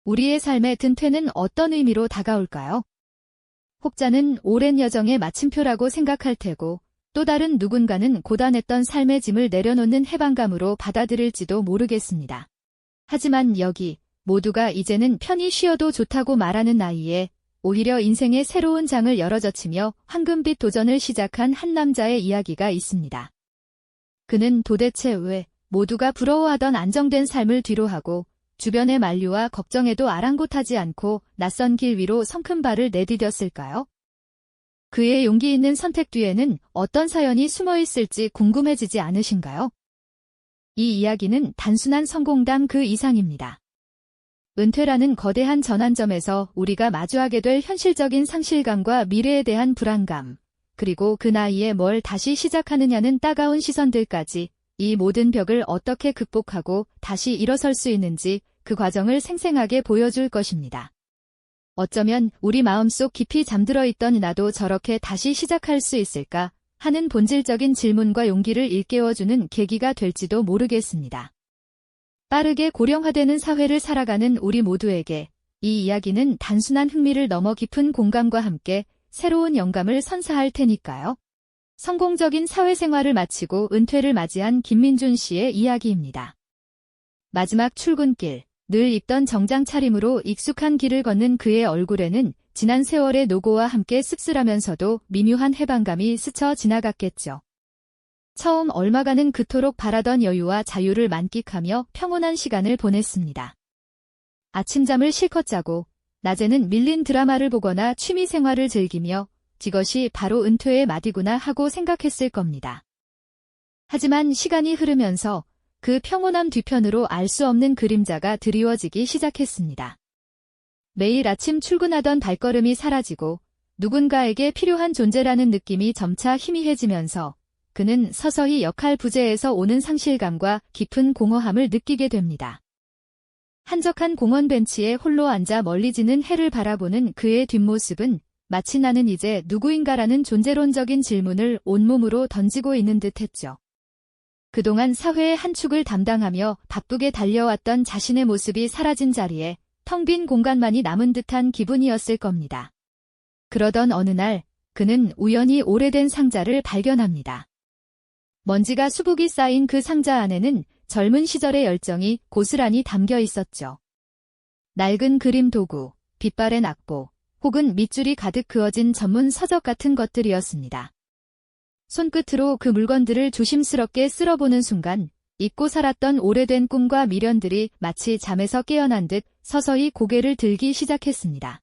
우리의 삶의 든퇴는 어떤 의미로 다가올까요? 혹자는 오랜 여정의 마침표라고 생각할 테고, 또 다른 누군가는 고단했던 삶의 짐을 내려놓는 해방감으로 받아들일지도 모르겠습니다. 하지만 여기 모두가 이제는 편히 쉬어도 좋다고 말하는 나이에 오히려 인생의 새로운 장을 열어젖히며 황금빛 도전을 시작한 한 남자의 이야기가 있습니다. 그는 도대체 왜 모두가 부러워하던 안정된 삶을 뒤로하고 주변의 만류와 걱정에도 아랑곳하지 않고 낯선 길 위로 성큼 발을 내디뎠을까요? 그의 용기 있는 선택 뒤에는 어떤 사연이 숨어 있을지 궁금해지지 않으신가요? 이 이야기는 단순한 성공담 그 이상입니다. 은퇴라는 거대한 전환점에서 우리가 마주하게 될 현실적인 상실감과 미래에 대한 불안감, 그리고 그 나이에 뭘 다시 시작하느냐는 따가운 시선들까지 이 모든 벽을 어떻게 극복하고 다시 일어설 수 있는지 그 과정을 생생하게 보여줄 것입니다. 어쩌면 우리 마음속 깊이 잠들어 있던 나도 저렇게 다시 시작할 수 있을까 하는 본질적인 질문과 용기를 일깨워주는 계기가 될지도 모르겠습니다. 빠르게 고령화되는 사회를 살아가는 우리 모두에게 이 이야기는 단순한 흥미를 넘어 깊은 공감과 함께 새로운 영감을 선사할 테니까요. 성공적인 사회생활을 마치고 은퇴를 맞이한 김민준 씨의 이야기입니다. 마지막 출근길, 늘 입던 정장 차림으로 익숙한 길을 걷는 그의 얼굴에는 지난 세월의 노고와 함께 씁쓸하면서도 미묘한 해방감이 스쳐 지나갔겠죠. 처음 얼마간은 그토록 바라던 여유와 자유를 만끽하며 평온한 시간을 보냈습니다. 아침잠을 실컷 자고 낮에는 밀린 드라마를 보거나 취미 생활을 즐기며 이것이 바로 은퇴의 마디구나 하고 생각했을 겁니다. 하지만 시간이 흐르면서 그 평온함 뒤편으로 알 수 없는 그림자가 드리워지기 시작했습니다. 매일 아침 출근하던 발걸음이 사라지고 누군가에게 필요한 존재라는 느낌이 점차 희미해지면서 그는 서서히 역할 부재에서 오는 상실감과 깊은 공허함을 느끼게 됩니다. 한적한 공원 벤치에 홀로 앉아 멀리 지는 해를 바라보는 그의 뒷모습은 마치 나는 이제 누구인가라는 존재론적인 질문을 온몸으로 던지고 있는 듯했죠. 그동안 사회의 한 축을 담당하며 바쁘게 달려왔던 자신의 모습이 사라진 자리에 텅 빈 공간만이 남은 듯한 기분이었을 겁니다. 그러던 어느 날 그는 우연히 오래된 상자를 발견합니다. 먼지가 수북이 쌓인 그 상자 안에는 젊은 시절의 열정이 고스란히 담겨 있었죠. 낡은 그림 도구, 빛바랜 악보, 혹은 밑줄이 가득 그어진 전문 서적 같은 것들이었습니다. 손끝으로 그 물건들을 조심스럽게 쓸어보는 순간 잊고 살았던 오래된 꿈과 미련들이 마치 잠에서 깨어난 듯 서서히 고개를 들기 시작했습니다.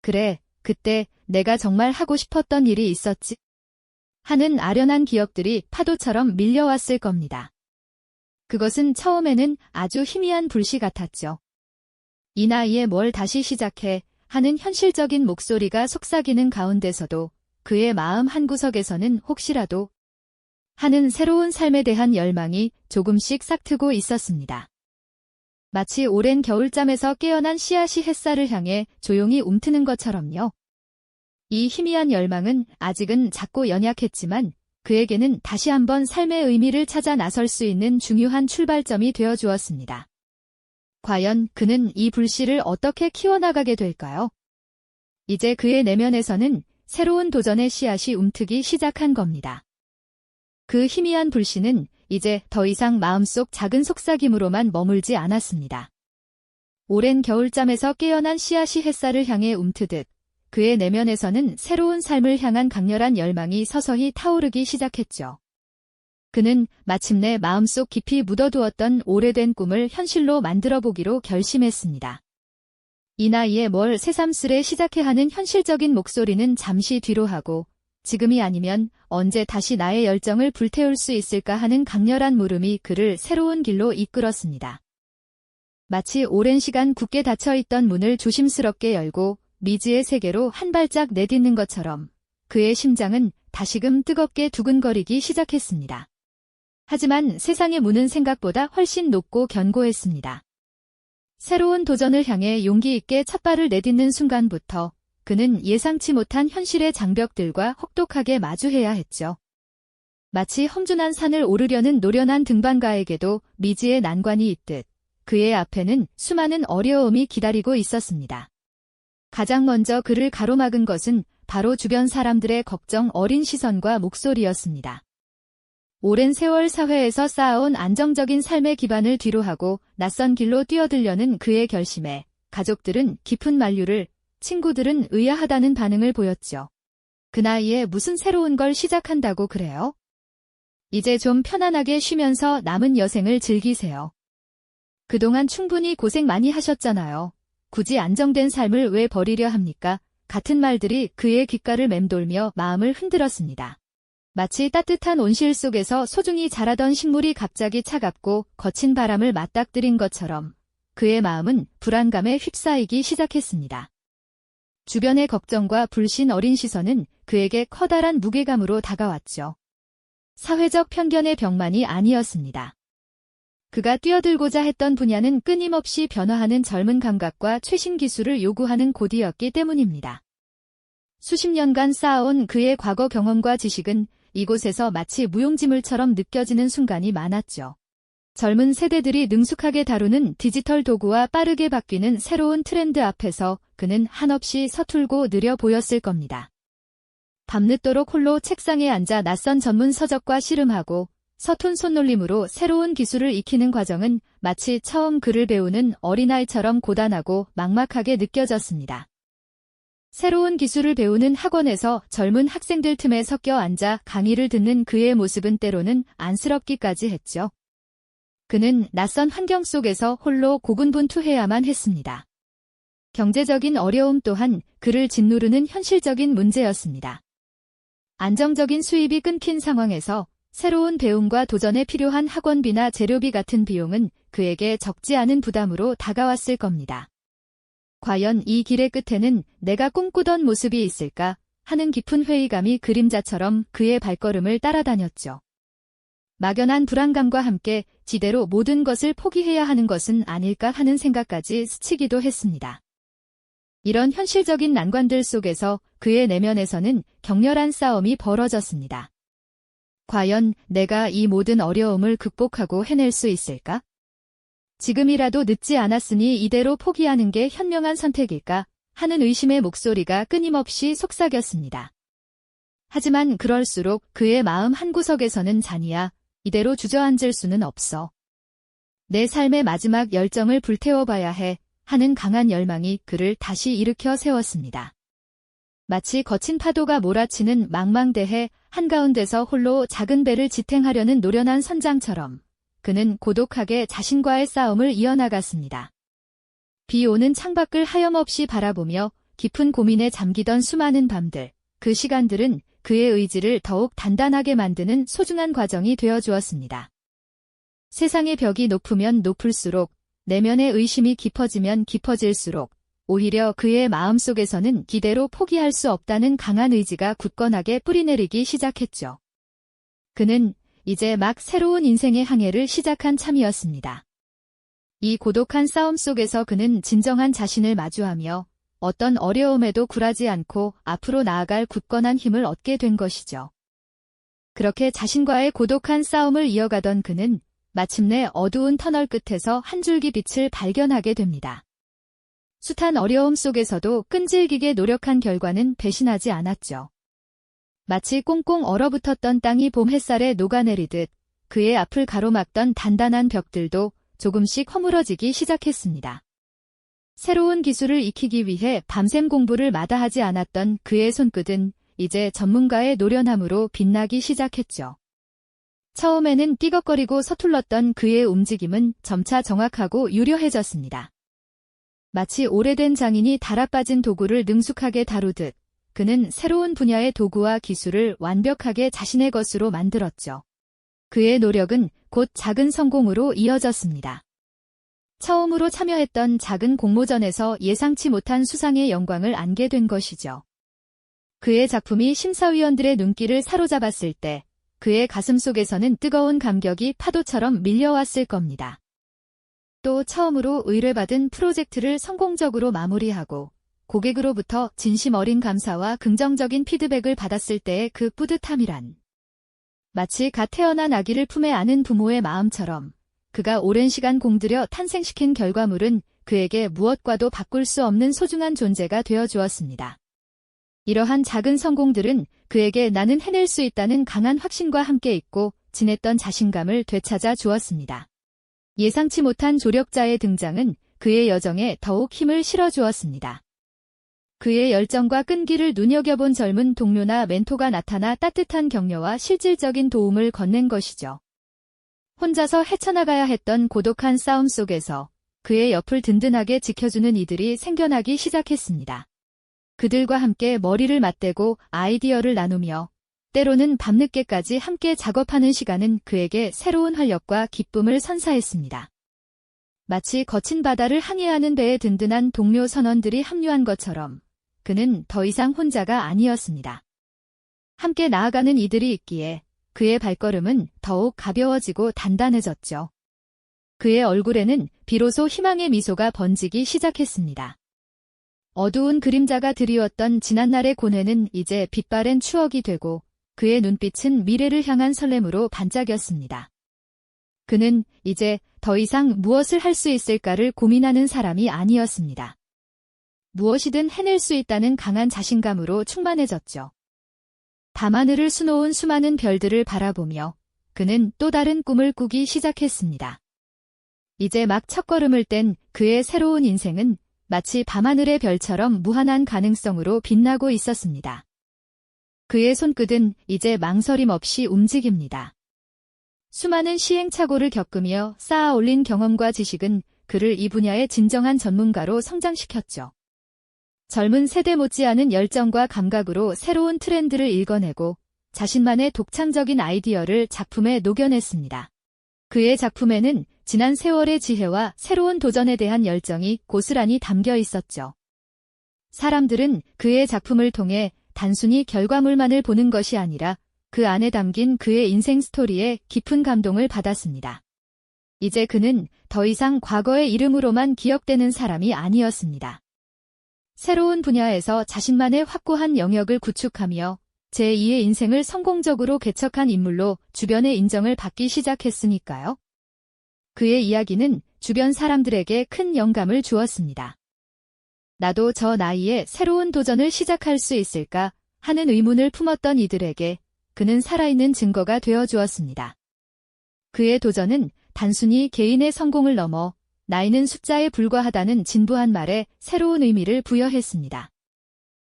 그래, 그때 내가 정말 하고 싶었던 일이 있었지 하는 아련한 기억들이 파도처럼 밀려왔을 겁니다. 그것은 처음에는 아주 희미한 불씨 같았죠. 이 나이에 뭘 다시 시작해 하는 현실적인 목소리가 속삭이는 가운데서도 그의 마음 한구석에서는 혹시라도 하는 새로운 삶에 대한 열망이 조금씩 싹트고 있었습니다. 마치 오랜 겨울잠에서 깨어난 씨앗이 햇살을 향해 조용히 움트는 것처럼요. 이 희미한 열망은 아직은 작고 연약했지만 그에게는 다시 한번 삶의 의미를 찾아 나설 수 있는 중요한 출발점이 되어 주었습니다. 과연 그는 이 불씨를 어떻게 키워나가게 될까요? 이제 그의 내면에서는 새로운 도전의 씨앗이 움트기 시작한 겁니다. 그 희미한 불씨는 이제 더 이상 마음속 작은 속삭임으로만 머물지 않았습니다. 오랜 겨울잠에서 깨어난 씨앗이 햇살을 향해 움트듯 그의 내면에서는 새로운 삶을 향한 강렬한 열망이 서서히 타오르기 시작했죠. 그는 마침내 마음속 깊이 묻어두었던 오래된 꿈을 현실로 만들어보기로 결심했습니다. 이 나이에 뭘 새삼스레 시작해야 하는 현실적인 목소리는 잠시 뒤로 하고 지금이 아니면 언제 다시 나의 열정을 불태울 수 있을까 하는 강렬한 물음이 그를 새로운 길로 이끌었습니다. 마치 오랜 시간 굳게 닫혀있던 문을 조심스럽게 열고 미지의 세계로 한 발짝 내딛는 것처럼 그의 심장은 다시금 뜨겁게 두근거리기 시작했습니다. 하지만 세상의 문은 생각보다 훨씬 높고 견고했습니다. 새로운 도전을 향해 용기 있게 첫발을 내딛는 순간부터 그는 예상치 못한 현실의 장벽들과 혹독하게 마주해야 했죠. 마치 험준한 산을 오르려는 노련한 등반가에게도 미지의 난관이 있듯 그의 앞에는 수많은 어려움이 기다리고 있었습니다. 가장 먼저 그를 가로막은 것은 바로 주변 사람들의 걱정 어린 시선과 목소리였습니다. 오랜 세월 사회에서 쌓아온 안정적인 삶의 기반을 뒤로하고 낯선 길로 뛰어들려는 그의 결심에 가족들은 깊은 만류를, 친구들은 의아하다는 반응을 보였죠. 그 나이에 무슨 새로운 걸 시작한다고 그래요? 이제 좀 편안하게 쉬면서 남은 여생을 즐기세요. 그동안 충분히 고생 많이 하셨잖아요. 굳이 안정된 삶을 왜 버리려 합니까? 같은 말들이 그의 귓가를 맴돌며 마음을 흔들었습니다. 마치 따뜻한 온실 속에서 소중히 자라던 식물이 갑자기 차갑고 거친 바람을 맞닥뜨린 것처럼 그의 마음은 불안감에 휩싸이기 시작했습니다. 주변의 걱정과 불신 어린 시선은 그에게 커다란 무게감으로 다가왔죠. 사회적 편견의 벽만이 아니었습니다. 그가 뛰어들고자 했던 분야는 끊임없이 변화하는 젊은 감각과 최신 기술을 요구하는 곳이었기 때문입니다. 수십 년간 쌓아온 그의 과거 경험과 지식은 이곳에서 마치 무용지물처럼 느껴지는 순간이 많았죠. 젊은 세대들이 능숙하게 다루는 디지털 도구와 빠르게 바뀌는 새로운 트렌드 앞에서 그는 한없이 서툴고 느려 보였을 겁니다. 밤늦도록 홀로 책상에 앉아 낯선 전문 서적과 씨름하고 서툰 손놀림으로 새로운 기술을 익히는 과정은 마치 처음 글을 배우는 어린아이처럼 고단하고 막막하게 느껴졌습니다. 새로운 기술을 배우는 학원에서 젊은 학생들 틈에 섞여 앉아 강의를 듣는 그의 모습은 때로는 안쓰럽기까지 했죠. 그는 낯선 환경 속에서 홀로 고군분투해야만 했습니다. 경제적인 어려움 또한 그를 짓누르는 현실적인 문제였습니다. 안정적인 수입이 끊긴 상황에서 새로운 배움과 도전에 필요한 학원비나 재료비 같은 비용은 그에게 적지 않은 부담으로 다가왔을 겁니다. 과연 이 길의 끝에는 내가 꿈꾸던 모습이 있을까 하는 깊은 회의감이 그림자처럼 그의 발걸음을 따라다녔죠. 막연한 불안감과 함께 지대로 모든 것을 포기해야 하는 것은 아닐까 하는 생각까지 스치기도 했습니다. 이런 현실적인 난관들 속에서 그의 내면에서는 격렬한 싸움이 벌어졌습니다. 과연 내가 이 모든 어려움을 극복하고 해낼 수 있을까? 지금이라도 늦지 않았으니 이대로 포기하는 게 현명한 선택일까? 하는 의심의 목소리가 끊임없이 속삭였습니다. 하지만 그럴수록 그의 마음 한구석에서는 잔이야, 이대로 주저앉을 수는 없어. 내 삶의 마지막 열정을 불태워봐야 해 하는 강한 열망이 그를 다시 일으켜 세웠습니다. 마치 거친 파도가 몰아치는 망망대해 한가운데서 홀로 작은 배를 지탱하려는 노련한 선장처럼 그는 고독하게 자신과의 싸움을 이어나갔습니다. 비 오는 창밖을 하염없이 바라보며 깊은 고민에 잠기던 수많은 밤들, 그 시간들은 그의 의지를 더욱 단단하게 만드는 소중한 과정이 되어주었습니다. 세상의 벽이 높으면 높을수록, 내면의 의심이 깊어지면 깊어질수록 오히려 그의 마음속에서는 기대로 포기할 수 없다는 강한 의지가 굳건하게 뿌리내리기 시작했죠. 그는 이제 막 새로운 인생의 항해를 시작한 참이었습니다. 이 고독한 싸움 속에서 그는 진정한 자신을 마주하며 어떤 어려움에도 굴하지 않고 앞으로 나아갈 굳건한 힘을 얻게 된 것이죠. 그렇게 자신과의 고독한 싸움을 이어가던 그는 마침내 어두운 터널 끝에서 한 줄기 빛을 발견하게 됩니다. 숱한 어려움 속에서도 끈질기게 노력한 결과는 배신하지 않았죠. 마치 꽁꽁 얼어붙었던 땅이 봄 햇살에 녹아내리듯 그의 앞을 가로막던 단단한 벽들도 조금씩 허물어지기 시작했습니다. 새로운 기술을 익히기 위해 밤샘 공부를 마다하지 않았던 그의 손끝은 이제 전문가의 노련함으로 빛나기 시작했죠. 처음에는 띠걱거리고 서툴렀던 그의 움직임은 점차 정확하고 유려해졌습니다. 마치 오래된 장인이 달아빠진 도구를 능숙하게 다루듯 그는 새로운 분야의 도구와 기술을 완벽하게 자신의 것으로 만들었죠. 그의 노력은 곧 작은 성공으로 이어졌습니다. 처음으로 참여했던 작은 공모전에서 예상치 못한 수상의 영광을 안게 된 것이죠. 그의 작품이 심사위원들의 눈길을 사로잡았을 때 그의 가슴 속에서는 뜨거운 감격이 파도처럼 밀려왔을 겁니다. 또 처음으로 의뢰받은 프로젝트를 성공적으로 마무리하고 고객으로부터 진심 어린 감사와 긍정적인 피드백을 받았을 때의 그 뿌듯함이란 마치 갓 태어난 아기를 품에 안은 부모의 마음처럼 그가 오랜 시간 공들여 탄생시킨 결과물은 그에게 무엇과도 바꿀 수 없는 소중한 존재가 되어 주었습니다. 이러한 작은 성공들은 그에게 나는 해낼 수 있다는 강한 확신과 함께 있고 지냈던 자신감을 되찾아 주었습니다. 예상치 못한 조력자의 등장은 그의 여정에 더욱 힘을 실어주었습니다. 그의 열정과 끈기를 눈여겨본 젊은 동료나 멘토가 나타나 따뜻한 격려와 실질적인 도움을 건넨 것이죠. 혼자서 헤쳐나가야 했던 고독한 싸움 속에서 그의 옆을 든든하게 지켜주는 이들이 생겨나기 시작했습니다. 그들과 함께 머리를 맞대고 아이디어를 나누며 때로는 밤늦게까지 함께 작업하는 시간은 그에게 새로운 활력과 기쁨을 선사했습니다. 마치 거친 바다를 항해하는 배에 든든한 동료 선원들이 합류한 것처럼 그는 더 이상 혼자가 아니었습니다. 함께 나아가는 이들이 있기에 그의 발걸음은 더욱 가벼워지고 단단해졌죠. 그의 얼굴에는 비로소 희망의 미소가 번지기 시작했습니다. 어두운 그림자가 드리웠던 지난날의 고뇌는 이제 빛바랜 추억이 되고 그의 눈빛은 미래를 향한 설렘으로 반짝였습니다. 그는 이제 더 이상 무엇을 할 수 있을까를 고민하는 사람이 아니었습니다. 무엇이든 해낼 수 있다는 강한 자신감으로 충만해졌죠. 밤하늘을 수놓은 수많은 별들을 바라보며 그는 또 다른 꿈을 꾸기 시작했습니다. 이제 막 첫걸음을 뗀 그의 새로운 인생은 마치 밤하늘의 별처럼 무한한 가능성으로 빛나고 있었습니다. 그의 손끝은 이제 망설임 없이 움직입니다. 수많은 시행착오를 겪으며 쌓아 올린 경험과 지식은 그를 이 분야의 진정한 전문가로 성장시켰죠. 젊은 세대 못지않은 열정과 감각으로 새로운 트렌드를 읽어내고 자신만의 독창적인 아이디어를 작품에 녹여냈습니다. 그의 작품에는 지난 세월의 지혜와 새로운 도전에 대한 열정이 고스란히 담겨 있었죠. 사람들은 그의 작품을 통해 단순히 결과물만을 보는 것이 아니라 그 안에 담긴 그의 인생 스토리에 깊은 감동을 받았습니다. 이제 그는 더 이상 과거의 이름으로만 기억되는 사람이 아니었습니다. 새로운 분야에서 자신만의 확고한 영역을 구축하며 제2의 인생을 성공적으로 개척한 인물로 주변의 인정을 받기 시작했으니까요. 그의 이야기는 주변 사람들에게 큰 영감을 주었습니다. 나도 저 나이에 새로운 도전을 시작할 수 있을까 하는 의문을 품었던 이들에게 그는 살아있는 증거가 되어 주었습니다. 그의 도전은 단순히 개인의 성공을 넘어 나이는 숫자에 불과하다는 진부한 말에 새로운 의미를 부여했습니다.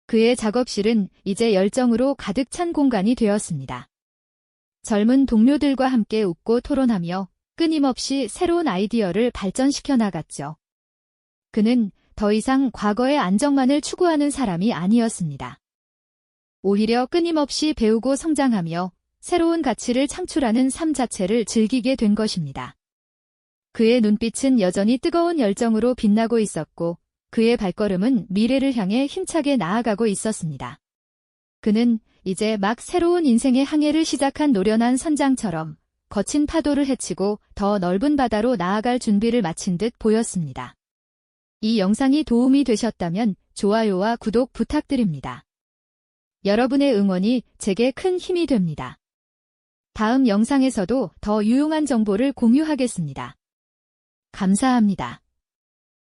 그의 작업실은 이제 열정으로 가득 찬 공간이 되었습니다. 젊은 동료들과 함께 웃고 토론하며 끊임없이 새로운 아이디어를 발전시켜 나갔죠. 그는 더 이상 과거의 안정만을 추구하는 사람이 아니었습니다. 오히려 끊임없이 배우고 성장하며 새로운 가치를 창출하는 삶 자체를 즐기게 된 것입니다. 그의 눈빛은 여전히 뜨거운 열정으로 빛나고 있었고 그의 발걸음은 미래를 향해 힘차게 나아가고 있었습니다. 그는 이제 막 새로운 인생의 항해를 시작한 노련한 선장처럼 거친 파도를 헤치고 더 넓은 바다로 나아갈 준비를 마친 듯 보였습니다. 이 영상이 도움이 되셨다면 좋아요와 구독 부탁드립니다. 여러분의 응원이 제게 큰 힘이 됩니다. 다음 영상에서도 더 유용한 정보를 공유하겠습니다. 감사합니다.